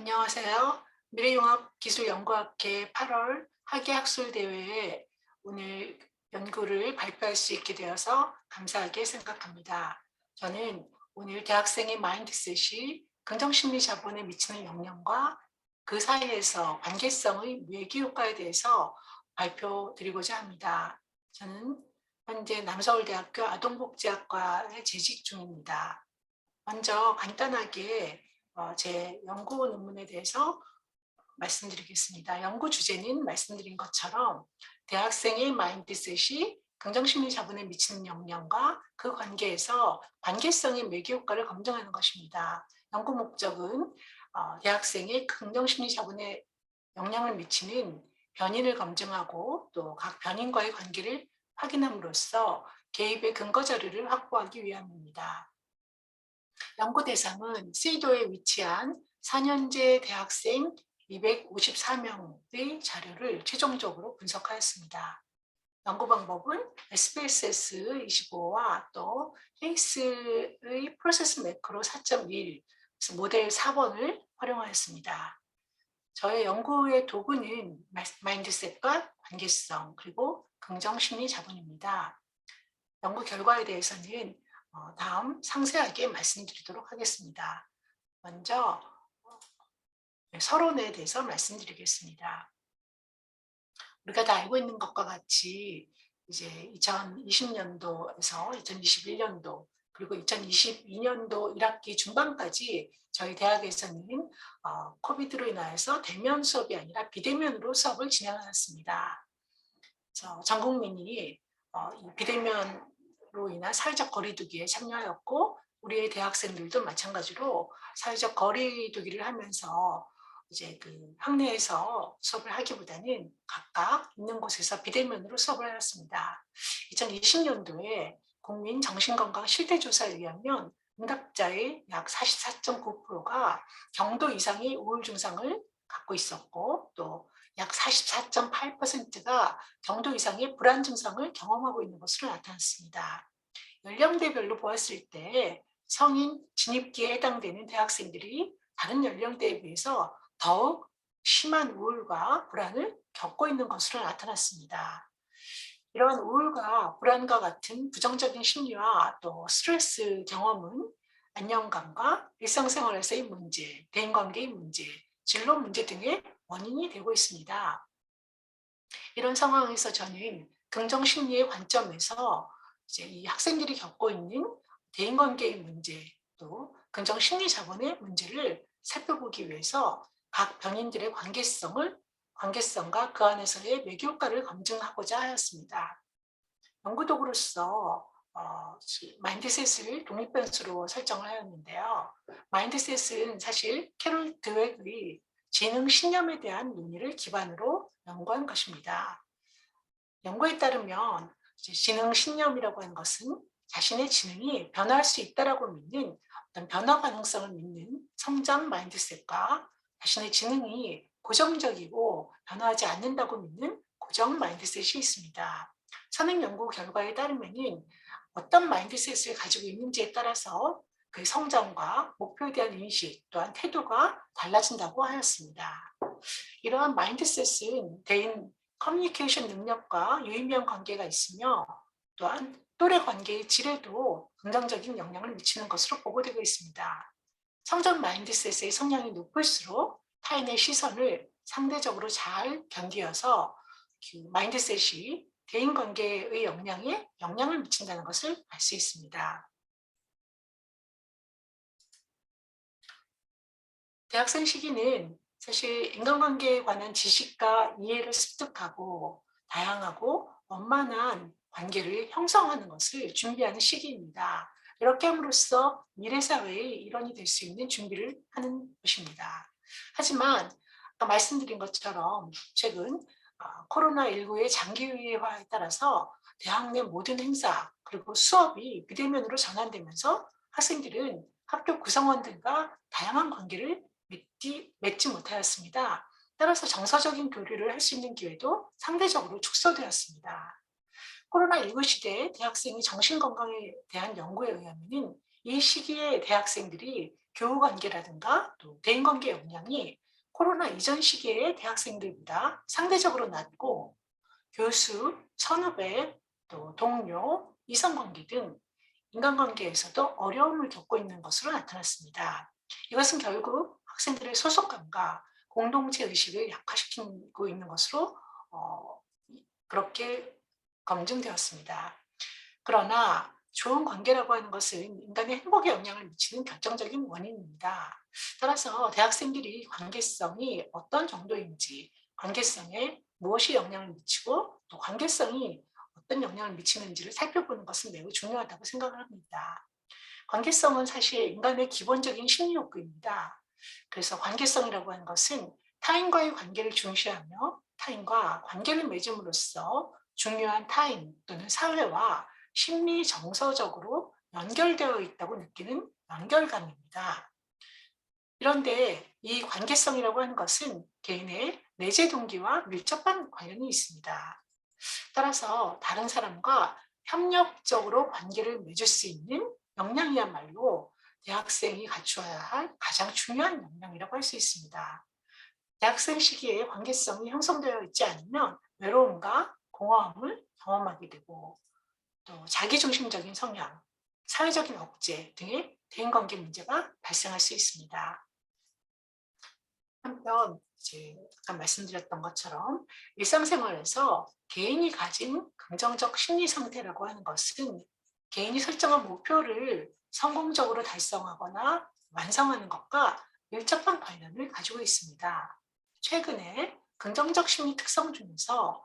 안녕하세요. 미래융합기술연구학회 8월 학예학술대회에 오늘 연구를 발표할 수 있게 되어서 감사하게 생각합니다. 저는 오늘 대학생의 마인드셋이 긍정심리 자본에 미치는 영향과 그 사이에서 관계성의 뇌기효과에 대해서 발표드리고자 합니다. 저는 현재 남서울대학교 아동복지학과에 재직 중입니다. 먼저 간단하게 제 연구 논문에 대해서 말씀드리겠습니다. 연구 주제는 말씀드린 것처럼 대학생의 마인드셋이 긍정심리 자본에 미치는 영향과 그 관계에서 관계성의 매개효과를 검증하는 것입니다. 연구 목적은 대학생의 긍정심리 자본에 영향을 미치는 변인을 검증하고 또 각 변인과의 관계를 확인함으로써 개입의 근거 자료를 확보하기 위함입니다. 연구 대상은 세이도에 위치한 4년제 대학생 254명의 자료를 최종적으로 분석하였습니다. 연구 방법은 SPSS25와 또 헤이스의 프로세스 매크로 4.1 모델 4번을 활용하였습니다. 저의 연구의 도구는 마인드셋과 관계성 그리고 긍정심리 자본입니다. 연구 결과에 대해서는 다음 상세하게 말씀드리도록 하겠습니다. 먼저 서론에 대해서 말씀드리겠습니다. 우리가 다 알고 있는 것과 같이 이제 2020년도에서 2021년도 그리고 2022년도 1학기 중반까지 저희 대학에서는 코비드로 인하여서 대면 수업이 아니라 비대면으로 수업을 진행하였습니다. 전 국민이 이 비대면으로 인한 사회적 거리두기에 참여하였고 우리의 대학생들도 마찬가지로 사회적 거리두기를 하면서 이제 그 학내에서 수업을 하기보다는 각각 있는 곳에서 비대면으로 수업을 하였습니다. 2020년도에 국민 정신건강 실태조사에 의하면 응답자의 약 44.9%가 경도 이상의 우울 증상을 갖고 있었고 또 약 44.8%가 경도 이상의 불안 증상을 경험하고 있는 것으로 나타났습니다. 연령대별로 보았을 때 성인 진입기에 해당되는 대학생들이 다른 연령대에 비해서 더욱 심한 우울과 불안을 겪고 있는 것으로 나타났습니다. 이러한 우울과 불안과 같은 부정적인 심리와 또 스트레스 경험은 안정감과 일상생활에서의 문제, 대인관계의 문제, 진로 문제 등의 원인이 되고 있습니다. 이런 상황에서 저는 긍정 심리의 관점에서 이제 이 학생들이 겪고 있는 대인관계의 문제 또 긍정 심리 자본의 문제를 살펴보기 위해서 각 변인들의 관계성과 그 안에서의 매교효과를 검증하고자 하였습니다. 연구도구로서 마인드셋을 독립변수로 설정을 하였는데요. 마인드셋은 사실 캐롤 드웩의 지능 신념에 대한 논의를 기반으로 연구한 것입니다. 연구에 따르면 지능 신념이라고 하는 것은 자신의 지능이 변화할 수 있다라고 믿는 어떤 변화 가능성을 믿는 성장 마인드셋과 자신의 지능이 고정적이고 변화하지 않는다고 믿는 고정 마인드셋이 있습니다. 선행 연구 결과에 따르면 어떤 마인드셋을 가지고 있는지에 따라서 그 성장과 목표에 대한 인식 또한 태도가 달라진다고 하였습니다. 이러한 마인드셋은 대인 커뮤니케이션 능력과 유의미한 관계가 있으며 또한 또래 관계의 질에도 긍정적인 영향을 미치는 것으로 보고되고 있습니다. 성장 마인드셋의 성향이 높을수록 타인의 시선을 상대적으로 잘 견디어서 그 마인드셋이 대인관계의 영향에 영향을 미친다는 것을 알 수 있습니다. 대학생 시기는 사실 인간관계에 관한 지식과 이해를 습득하고 다양하고 원만한 관계를 형성하는 것을 준비하는 시기입니다. 이렇게 함으로써 미래 사회의 일원이 될 수 있는 준비를 하는 것입니다. 하지만 아까 말씀드린 것처럼 최근 코로나19의 장기화에 따라서 대학 내 모든 행사 그리고 수업이 비대면으로 전환되면서 학생들은 학교 구성원들과 다양한 관계를 맺지 못하였습니다. 따라서 정서적인 교류를 할 수 있는 기회도 상대적으로 축소되었습니다. 코로나19 시대에 대학생의 정신건강에 대한 연구에 의하면 이 시기에 대학생들이 교우 관계라든가 또 대인 관계 역량이 코로나 이전 시기의 대학생들보다 상대적으로 낮고 교수, 선후배, 또 동료, 이성관계 등 인간관계에서도 어려움을 겪고 있는 것으로 나타났습니다. 이것은 결국 학생들의 소속감과 공동체 의식을 약화시키고 있는 것으로 그렇게 검증되었습니다. 그러나 좋은 관계라고 하는 것은 인간의 행복에 영향을 미치는 결정적인 원인입니다. 따라서 대학생들이 관계성이 어떤 정도인지, 관계성에 무엇이 영향을 미치고 또 관계성이 어떤 영향을 미치는지를 살펴보는 것은 매우 중요하다고 생각을 합니다. 관계성은 사실 인간의 기본적인 심리 욕구입니다. 그래서 관계성이라고 하는 것은 타인과의 관계를 중시하며 타인과 관계를 맺음으로써 중요한 타인 또는 사회와 심리 정서적으로 연결되어 있다고 느끼는 연결감입니다. 그런데 이 관계성이라고 하는 것은 개인의 내재 동기와 밀접한 관련이 있습니다. 따라서 다른 사람과 협력적으로 관계를 맺을 수 있는 역량이야말로 대학생이 갖추어야 할 가장 중요한 역량이라고 할 수 있습니다. 대학생 시기에 관계성이 형성되어 있지 않으면 외로움과 공허함을 경험하게 되고 또 자기중심적인 성향, 사회적인 억제 등의 대인관계 문제가 발생할 수 있습니다. 한편 이제 아까 말씀드렸던 것처럼 일상생활에서 개인이 가진 긍정적 심리 상태라고 하는 것은 개인이 설정한 목표를 성공적으로 달성하거나 완성하는 것과 밀접한 관련을 가지고 있습니다. 최근에 긍정적 심리 특성 중에서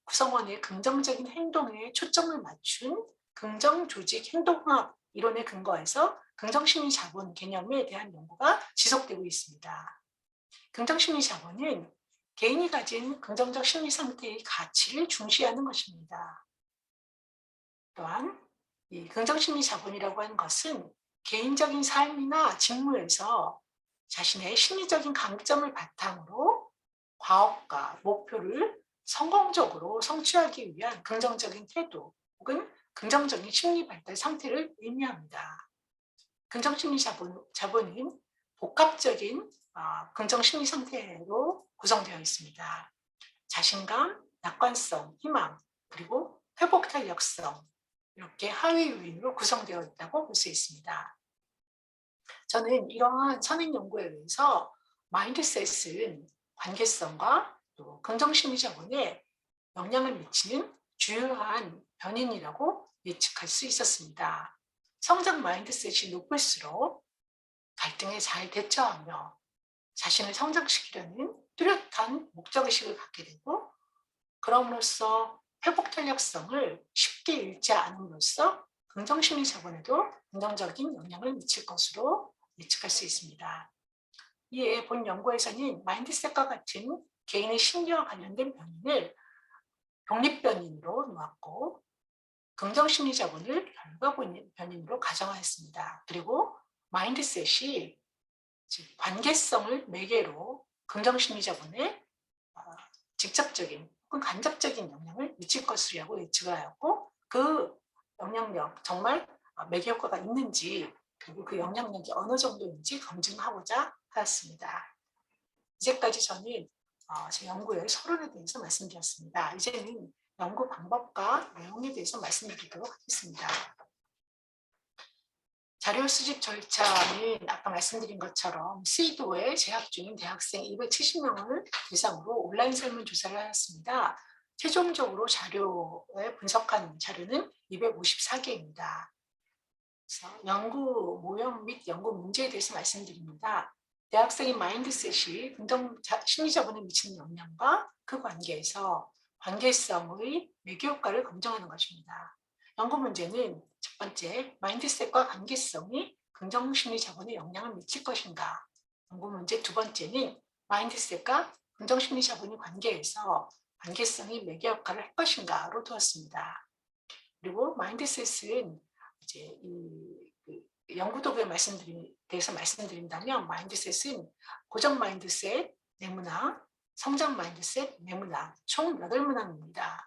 구성원의 긍정적인 행동에 초점을 맞춘 긍정 조직 행동학 이론에 근거해서 긍정심리 자본 개념에 대한 연구가 지속되고 있습니다. 긍정심리 자본은 개인이 가진 긍정적 심리 상태의 가치를 중시하는 것입니다. 또한 이 긍정심리 자본이라고 하는 것은 개인적인 삶이나 직무에서 자신의 심리적인 강점을 바탕으로 과업과 목표를 성공적으로 성취하기 위한 긍정적인 태도 혹은 긍정적인 심리 발달 상태를 의미합니다. 긍정심리 자본은 복합적인 긍정 심리 상태로 구성되어 있습니다. 자신감, 낙관성, 희망, 그리고 회복 탄력성 이렇게 하위 요인으로 구성되어 있다고 볼 수 있습니다. 저는 이러한 선행 연구에 의해서 마인드셋은 관계성과 또 긍정 심리 자본에 영향을 미치는 주요한 변인이라고 예측할 수 있었습니다. 성장 마인드셋이 높을수록 갈등에 잘 대처하며 자신을 성장시키려는 뚜렷한 목적의식을 갖게 되고 그럼으로써 회복 탄력성을 쉽게 잃지 않음으로써 긍정심리 자본에도 긍정적인 영향을 미칠 것으로 예측할 수 있습니다. 이에 본 연구에서는 마인드셋과 같은 개인의 심리와 관련된 변인을 독립변인으로 놓았고 긍정심리 자본을 결과 변인으로 가정하였습니다. 그리고 마인드셋이 관계성을 매개로 긍정심리 자본에 직접적인 혹은 간접적인 영향을 미칠 것이라고 예측을 하였고 그 영향력 정말 매개 효과가 있는지 그리고 그 영향력이 어느 정도인지 검증하고자 하였습니다. 이제까지 저는 제 연구의 서론에 대해서 말씀드렸습니다. 이제는 연구 방법과 내용에 대해서 말씀드리도록 하겠습니다. 자료 수집 절차는 아까 말씀드린 것처럼 스위도에 재학 중인 대학생 270명을 대상으로 온라인 설문조사를 하였습니다. 최종적으로 자료에 분석한 자료는 254개입니다. 그래서 연구 모형 및 연구 문제에 대해서 말씀드립니다. 대학생의 마인드셋이 긍정 심리 자본에 미치는 영향과 그 관계에서 관계성의 매개 효과를 검증하는 것입니다. 연구 문제는 첫 번째, 마인드셋과 관계성이 긍정 심리 자본에 영향을 미칠 것인가? 연구 문제 두 번째는 마인드셋과 긍정 심리 자본의 관계에서 관계성이 매개 역할을 할 것인가로 두었습니다. 그리고 마인드셋은 이제 연구 도구에 대해서 말씀드린다면 마인드셋은 고정 마인드셋, 내문학, 성장 마인드셋, 내문학 총 8문항입니다.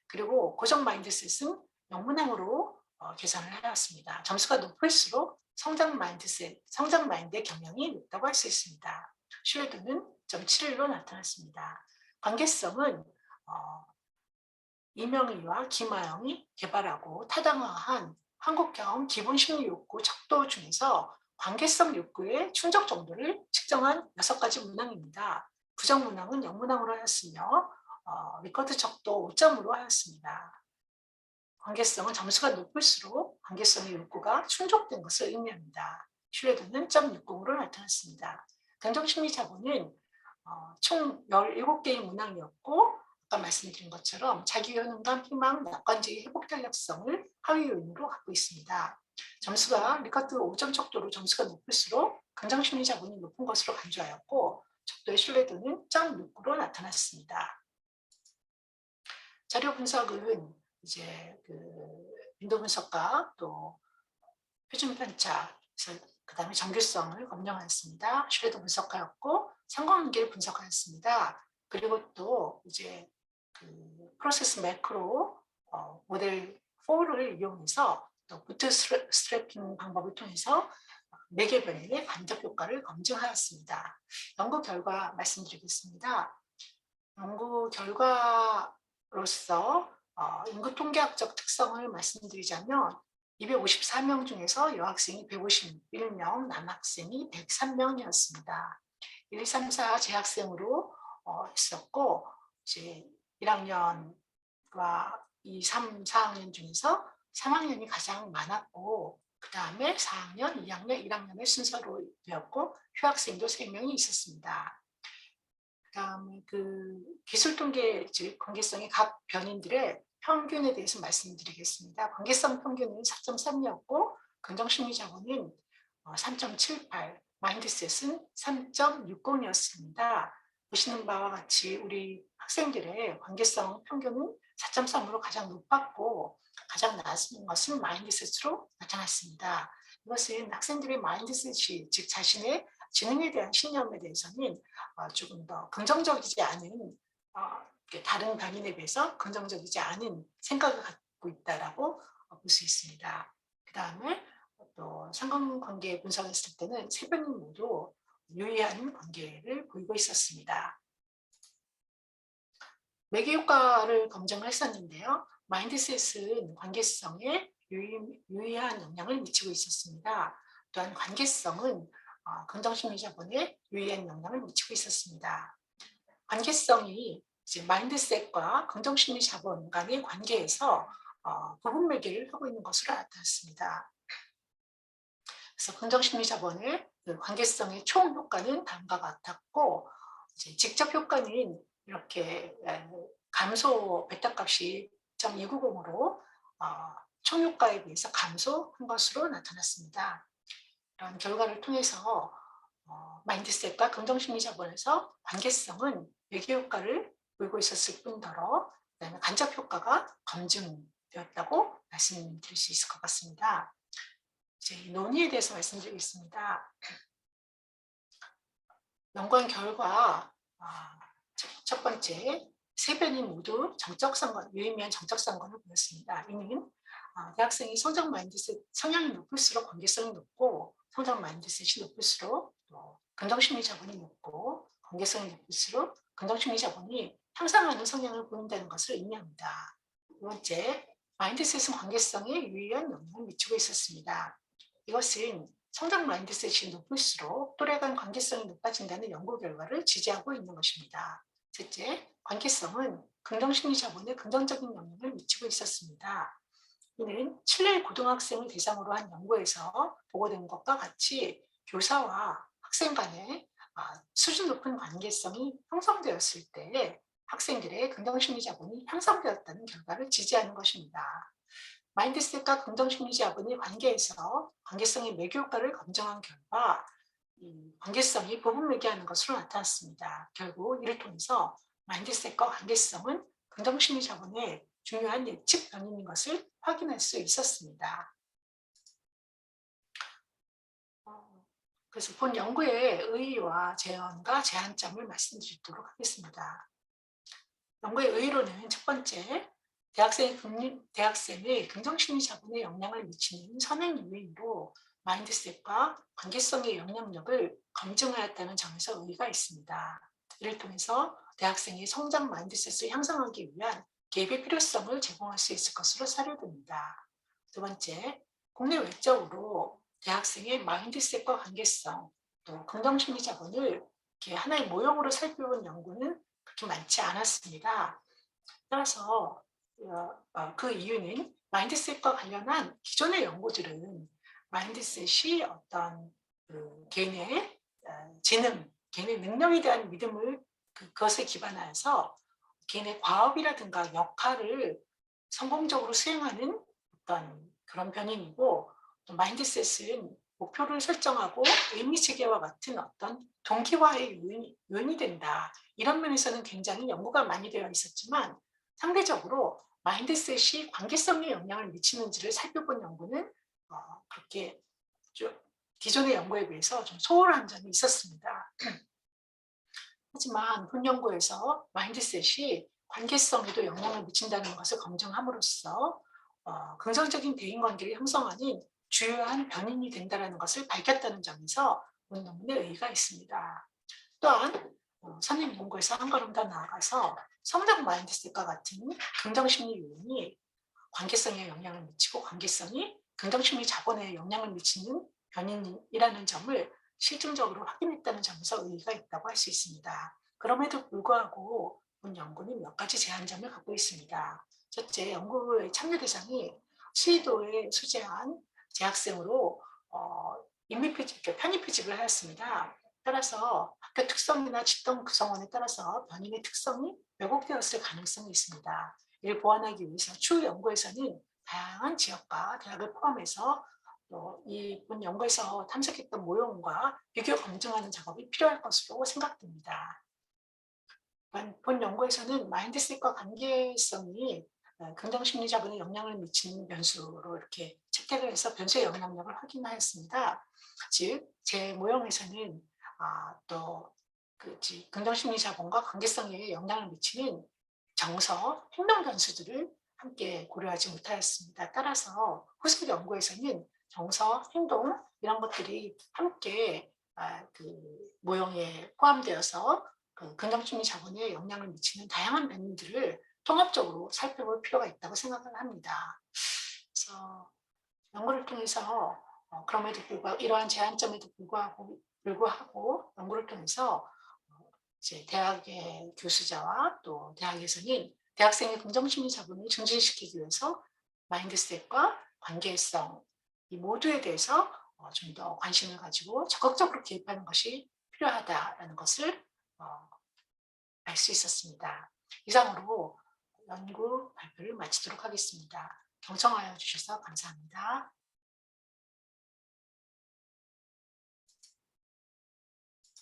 그리고 고정 마인드셋은 영문항으로 계산을 해왔습니다. 점수가 높을수록 성장 마인드의 경향이 높다고 할 수 있습니다. 신뢰도는 0.71로 나타났습니다. 관계성은 이명희와 김하영이 개발하고 타당화한 한국형 기본 심리 욕구 척도 중에서 관계성 욕구의 충족 정도를 측정한 6가지 문항입니다. 부정 문항은 0문항으로 하였으며 리커트 척도 5점으로 하였습니다. 관계성은 점수가 높을수록 관계성의 욕구가 충족된 것을 의미합니다. 신뢰도는 0.60으로 나타났습니다. 긍정심리 자본은 총 17개의 문항이었고 아까 말씀드린 것처럼 자기 효능감, 희망, 낙관적인 회복 탄력성을 하위 요인으로 갖고 있습니다. 점수가 리커트 5점 척도로 점수가 높을수록 긍정심리 자본이 높은 것으로 간주하였고 척도의 신뢰도는 0.69로 나타났습니다. 자료 분석은 이제 빈도 분석과 또 표준 편차, 그 다음에 정규성을 검증하였습니다. 신뢰도 분석하였고 상관관계를 분석하였습니다. 그리고 또 이제 프로세스 매크로 모델 4를 이용해서 또 부트스트래핑 방법을 통해서 4개 변인의 간접 효과를 검증하였습니다. 연구 결과 말씀드리겠습니다. 연구 결과로서 인구 통계학적 특성을 말씀드리자면 254명 중에서 여학생이 151명, 남학생이 103명이었습니다. 1, 2, 3, 4 재학생으로 했었고 이제 1학년과 2, 3, 4학년 중에서 3학년이 가장 많았고 그 다음에 4학년, 2학년, 1학년의 순서로 되었고 휴학생도 3명이 있었습니다. 그 다음에 기술 통계, 즉 관계성의 각 변인들의 평균에 대해서 말씀드리겠습니다. 관계성 평균은 4.3이었고 긍정심리 자본은 3.78, 마인드셋은 3.60이었습니다. 보시는 바와 같이 우리 학생들의 관계성 평균은 4.3으로 가장 높았고 가장 낮은 것은 마인드셋으로 나타났습니다. 이것은 학생들의 마인드셋이, 즉 자신의 지능에 대한 신념에 대해서는 조금 더 긍정적이지 않은 다른 강인에 비해서 긍정적이지 않은 생각을 갖고 있다라고 볼 수 있습니다. 그 다음에 또 상관관계 분석했을 때는 세 변이 모두 유의한 관계를 보이고 있었습니다. 매개 효과를 검증을 했었는데요. 마인드셋은 관계성에 유의한 영향을 미치고 있었습니다. 또한 관계성은 긍정심리 자본에 유의한 영향을 미치고 있었습니다. 관계성이 이제 마인드셋과 긍정심리 자본 간의 관계에서 부분 매개를 하고 있는 것으로 나타났습니다. 그래서 긍정심리 자본의 관계성의 총 효과는 다음과 같았고 이제 직접 효과는 이렇게 감소 베타 값이 0.290으로 총 효과에 비해서 감소한 것으로 나타났습니다. 이런 결과를 통해서 마인드셋과 긍정심리 자본에서 관계성은 매개 효과를 보이고 있었을 뿐더러 그다음에 간접 효과가 검증되었다고 말씀드릴 수 있을 것 같습니다. 이제 논의에 대해서 말씀드리겠습니다. 연관 결과 첫 번째, 세 변이 모두 유의미한 정적 상관을 보였습니다. 이는 대학생이 성장 마인드셋 성향이 높을수록 관계성이 높고 성장 마인드셋이 높을수록 긍정심리 자본이 높고 관계성이 높을수록 긍정심리 자본이 향상하는 성향을 보인다는 것을 의미합니다. 두 번째, 마인드셋은 관계성에 유의한 영향을 미치고 있었습니다. 이것은 성장 마인드셋이 높을수록 또래 간 관계성이 높아진다는 연구 결과를 지지하고 있는 것입니다. 셋째, 관계성은 긍정심리 자본에 긍정적인 영향을 미치고 있었습니다. 이는 칠레 고등학생을 대상으로 한 연구에서 보고된 것과 같이 교사와 학생 간의 수준 높은 관계성이 형성되었을 때 학생들의 긍정심리 자본이 향상되었다는 결과를 지지하는 것입니다. 마인드셋과 긍정심리 자본의 관계에서 관계성의 매개 효과를 검증한 결과 관계성이 부분 매개하는 것으로 나타났습니다. 결국 이를 통해서 마인드셋과 관계성은 긍정심리 자본의 중요한 예측 변인인 것을 확인할 수 있었습니다. 그래서 본 연구의 의의와 재현과 제한점을 말씀드리도록 하겠습니다. 연구의 의의로는 첫 번째, 대학생의 긍정심리 자본에 영향을 미치는 선행 요인으로 마인드셋과 관계성의 영향력을 검증하였다는 점에서 의의가 있습니다. 이를 통해서 대학생의 성장 마인드셋을 향상하기 위한 개입의 필요성을 제공할 수 있을 것으로 사료됩니다. 두 번째, 국내 외적으로 대학생의 마인드셋과 관계성, 또 긍정심리 자본을 이렇게 하나의 모형으로 살펴본 연구는 그렇게 많지 않았습니다. 따라서 그 이유는 마인드셋과 관련한 기존의 연구들은 마인드셋이 어떤 개인의 재능, 개인의 능력에 대한 믿음을 그것에 기반하여서 개인의 과업이라든가 역할을 성공적으로 수행하는 어떤 그런 변인이고, 또 마인드셋은 목표를 설정하고 의미 체계와 같은 어떤 동기화의 요인이 된다. 이런 면에서는 굉장히 연구가 많이 되어 있었지만, 상대적으로 마인드셋이 관계성에 영향을 미치는지를 살펴본 연구는 그렇게 좀 기존의 연구에 비해서 좀 소홀한 점이 있었습니다. 하지만 본 연구에서 마인드셋이 관계성에도 영향을 미친다는 것을 검증함으로써 긍정적인 대인관계를 형성하는 주요한 변인이 된다는 것을 밝혔다는 점에서 본 논문에 의의가 있습니다. 또한 선임 연구에서 한 걸음 더 나아가서 성장 마인드셋과 같은 긍정심리 요인이 관계성에 영향을 미치고 관계성이 긍정심리 자본에 영향을 미치는 변인이라는 점을 실증적으로 확인했다는 점에서 의의가 있다고 할 수 있습니다. 그럼에도 불구하고 본 연구는 몇 가지 제한점을 갖고 있습니다. 첫째, 연구의 참여 대상이 시도에 소재한 재학생으로 편입해집을 하였습니다. 따라서 학교 특성이나 집단 구성원에 따라서 변인의 특성이 왜곡되었을 가능성이 있습니다. 이를 보완하기 위해서 추후 연구에서는 다양한 지역과 대학을 포함해서 이본 연구에서 탐색했던 모형과 비교 검증하는 작업이 필요할 것으로 생각됩니다. 본 연구에서는 마인드셋과 관계성이 긍정심리 자본에 영향을 미치는 변수로 이렇게 채택을 해서 변수의 영향력을 확인하였습니다. 즉, 제 모형에서는 또 긍정심리 자본과 관계성에 영향을 미치는 정서, 행동 변수들을 함께 고려하지 못하였습니다. 따라서 후속 연구에서는 정서, 행동 이런 것들이 함께 모형에 포함되어서 긍정심리 자본에 영향을 미치는 다양한 변인들을 통합적으로 살펴볼 필요가 있다고 생각을 합니다. 그래서 연구를 통해서 그럼에도 불구하고 이러한 제한점에도 불구하고 연구를 통해서 이제 대학의 교수자와 또 대학에서는 대학생의 긍정심리 자본을 증진시키기 위해서 마인드셋과 관계성 이 모두에 대해서 좀 더 관심을 가지고 적극적으로 개입하는 것이 필요하다라는 것을 알 수 있었습니다. 이상으로 연구 발표를 마치도록 하겠습니다. 경청하여 주셔서 감사합니다.